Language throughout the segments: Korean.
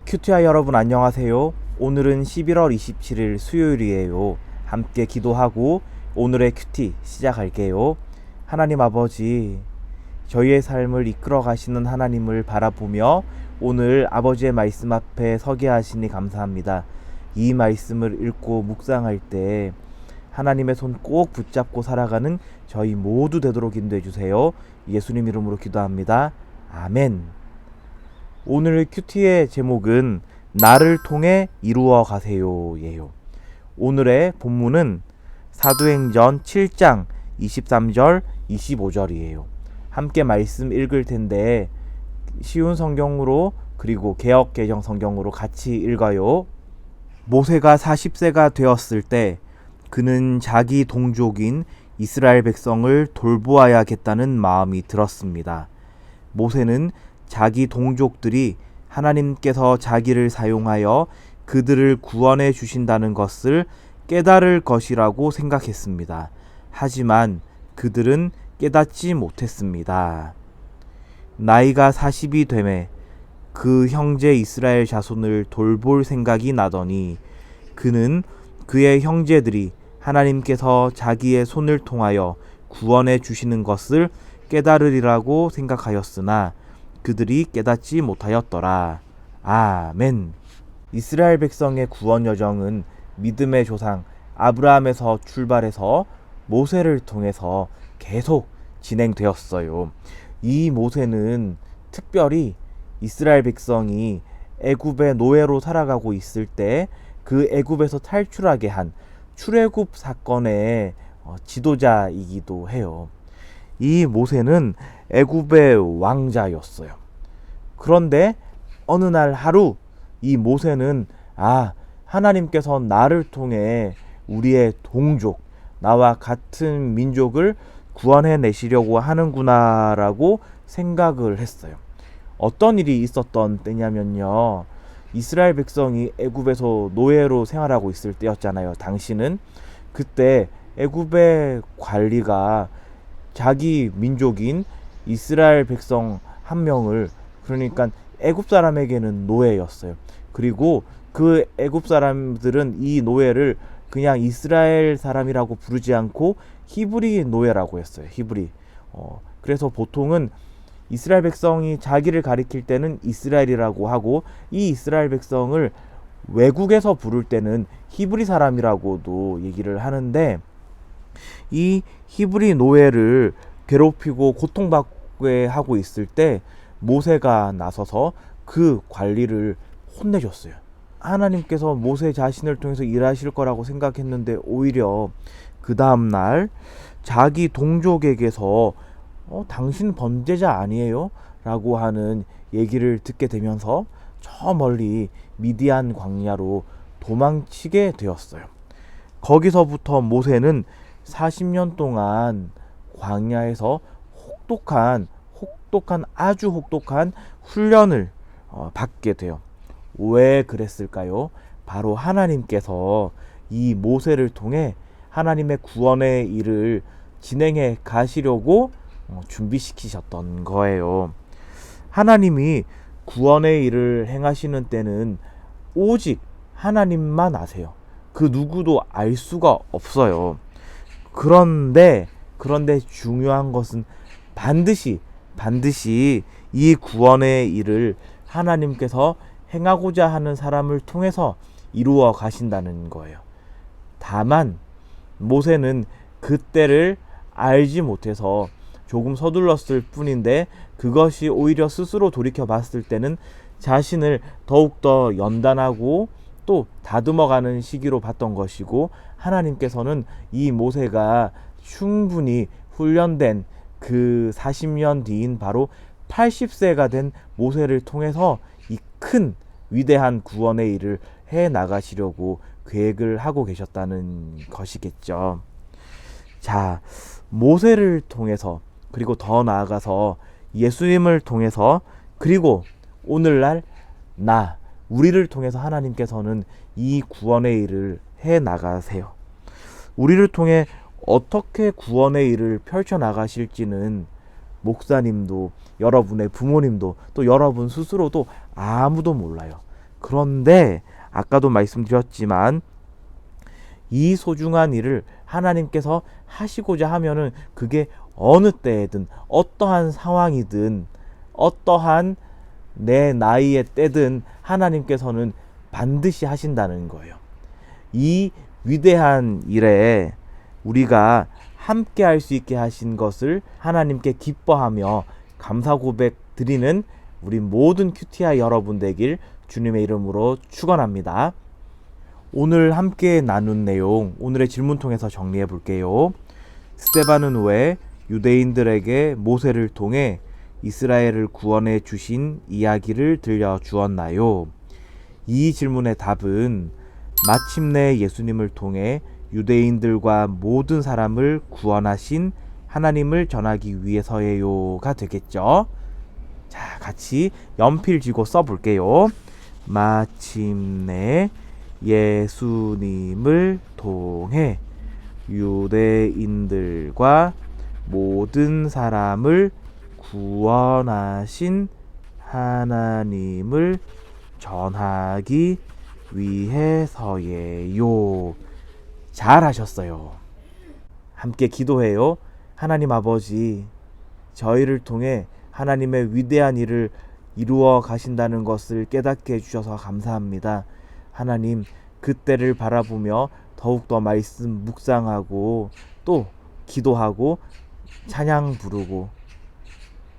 큐티아 여러분 안녕하세요. 오늘은 11월 27일 수요일이에요. 함께 기도하고 오늘의 큐티 시작할게요. 하나님 아버지, 저희의 삶을 이끌어 가시는 하나님을 바라보며 오늘 아버지의 말씀 앞에 서게 하시니 감사합니다. 이 말씀을 읽고 묵상할 때 하나님의 손 꼭 붙잡고 살아가는 저희 모두 되도록 인도해 주세요. 예수님 이름으로 기도합니다. 아멘. 오늘 큐티의 제목은 나를 통해 이루어 가세요 예요. 오늘의 본문은 사도행전 7장 23절 25절이에요. 함께 말씀 읽을 텐데 쉬운 성경으로 그리고 개역 개정 성경으로 같이 읽어요. 모세가 40세가 되었을 때 그는 자기 동족인 이스라엘 백성을 돌보아야겠다는 마음이 들었습니다. 모세는 자기 동족들이 하나님께서 자기를 사용하여 그들을 구원해 주신다는 것을 깨달을 것이라고 생각했습니다. 하지만 그들은 깨닫지 못했습니다. 나이가 40이 되매 그 형제 이스라엘 자손을 돌볼 생각이 나더니 그는 그의 형제들이 하나님께서 자기의 손을 통하여 구원해 주시는 것을 깨달으리라고 생각하였으나 그들이 깨닫지 못하였더라. 아멘. 이스라엘 백성의 구원 여정은 믿음의 조상 아브라함에서 출발해서 모세를 통해서 계속 진행되었어요. 이 모세는 특별히 이스라엘 백성이 애굽의 노예로 살아가고 있을 때 그 애굽에서 탈출하게 한 출애굽 사건의 지도자이기도 해요. 이 모세는 애굽의 왕자였어요. 그런데 어느 날 하루 이 모세는 하나님께서 나를 통해 우리의 동족, 나와 같은 민족을 구원해 내시려고 하는구나라고 생각을 했어요. 어떤 일이 있었던 때냐면요. 이스라엘 백성이 애굽에서 노예로 생활하고 있을 때였잖아요. 당시는 그때 애굽의 관리가 자기 민족인 이스라엘 백성 한 명을, 그러니까 애굽 사람에게는 노예였어요. 그리고 그 애굽 사람들은 이 노예를 그냥 이스라엘 사람이라고 부르지 않고 히브리 노예라고 했어요. 히브리. 그래서 보통은 이스라엘 백성이 자기를 가리킬 때는 이스라엘이라고 하고 이 이스라엘 백성을 외국에서 부를 때는 히브리 사람이라고도 얘기를 하는데, 이 히브리 노예를 괴롭히고 고통받게 하고 있을 때 모세가 나서서 그 관리를 혼내줬어요. 하나님께서 모세 자신을 통해서 일하실 거라고 생각했는데 오히려 그 다음날 자기 동족에게서 당신 범죄자 아니에요? 라고 하는 얘기를 듣게 되면서 저 멀리 미디안 광야로 도망치게 되었어요. 거기서부터 모세는 40년 동안 광야에서 아주 혹독한 훈련을 받게 돼요. 왜 그랬을까요? 바로 하나님께서 이 모세를 통해 하나님의 구원의 일을 진행해 가시려고 준비시키셨던 거예요. 하나님이 구원의 일을 행하시는 때는 오직 하나님만 아세요. 그 누구도 알 수가 없어요. 그런데 중요한 것은 반드시 이 구원의 일을 하나님께서 행하고자 하는 사람을 통해서 이루어 가신다는 거예요. 다만 모세는 그때를 알지 못해서 조금 서둘렀을 뿐인데, 그것이 오히려 스스로 돌이켜 봤을 때는 자신을 더욱더 연단하고 또 다듬어가는 시기로 봤던 것이고, 하나님께서는 이 모세가 충분히 훈련된 그 40년 뒤인 바로 80세가 된 모세를 통해서 이 큰 위대한 구원의 일을 해 나가시려고 계획을 하고 계셨다는 것이겠죠. 자, 모세를 통해서, 그리고 더 나아가서 예수님을 통해서, 그리고 오늘날 우리를 통해서 하나님께서는 이 구원의 일을 해 나가세요. 우리를 통해 어떻게 구원의 일을 펼쳐 나가실지는 목사님도, 여러분의 부모님도, 또 여러분 스스로도 아무도 몰라요. 그런데 아까도 말씀드렸지만 이 소중한 일을 하나님께서 하시고자 하면은 그게 어느 때에든 어떠한 상황이든 어떠한 내 나이의 때든 하나님께서는 반드시 하신다는 거예요. 이 위대한 일에 우리가 함께 할 수 있게 하신 것을 하나님께 기뻐하며 감사 고백 드리는 우리 모든 큐티아 여러분 되길 주님의 이름으로 축원합니다. 오늘 함께 나눈 내용 오늘의 질문 통해서 정리해 볼게요. 스데반은 왜 유대인들에게 모세를 통해 이스라엘을 구원해 주신 이야기를 들려 주었나요? 이 질문의 답은 마침내 예수님을 통해 유대인들과 모든 사람을 구원하신 하나님을 전하기 위해서예요가 되겠죠. 자, 같이 연필 쥐고 써볼게요. 마침내 예수님을 통해 유대인들과 모든 사람을 구원하신 하나님을 전하기 위해서예요. 잘하셨어요. 함께 기도해요. 하나님 아버지, 저희를 통해 하나님의 위대한 일을 이루어 가신다는 것을 깨닫게 해주셔서 감사합니다. 하나님, 그때를 바라보며 더욱더 말씀 묵상하고 또 기도하고 찬양 부르고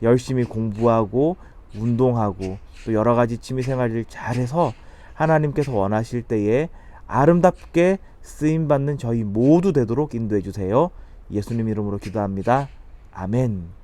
열심히 공부하고 운동하고 또 여러 가지 취미생활을 잘해서 하나님께서 원하실 때에 아름답게 쓰임받는 저희 모두 되도록 인도해 주세요. 예수님 이름으로 기도합니다. 아멘.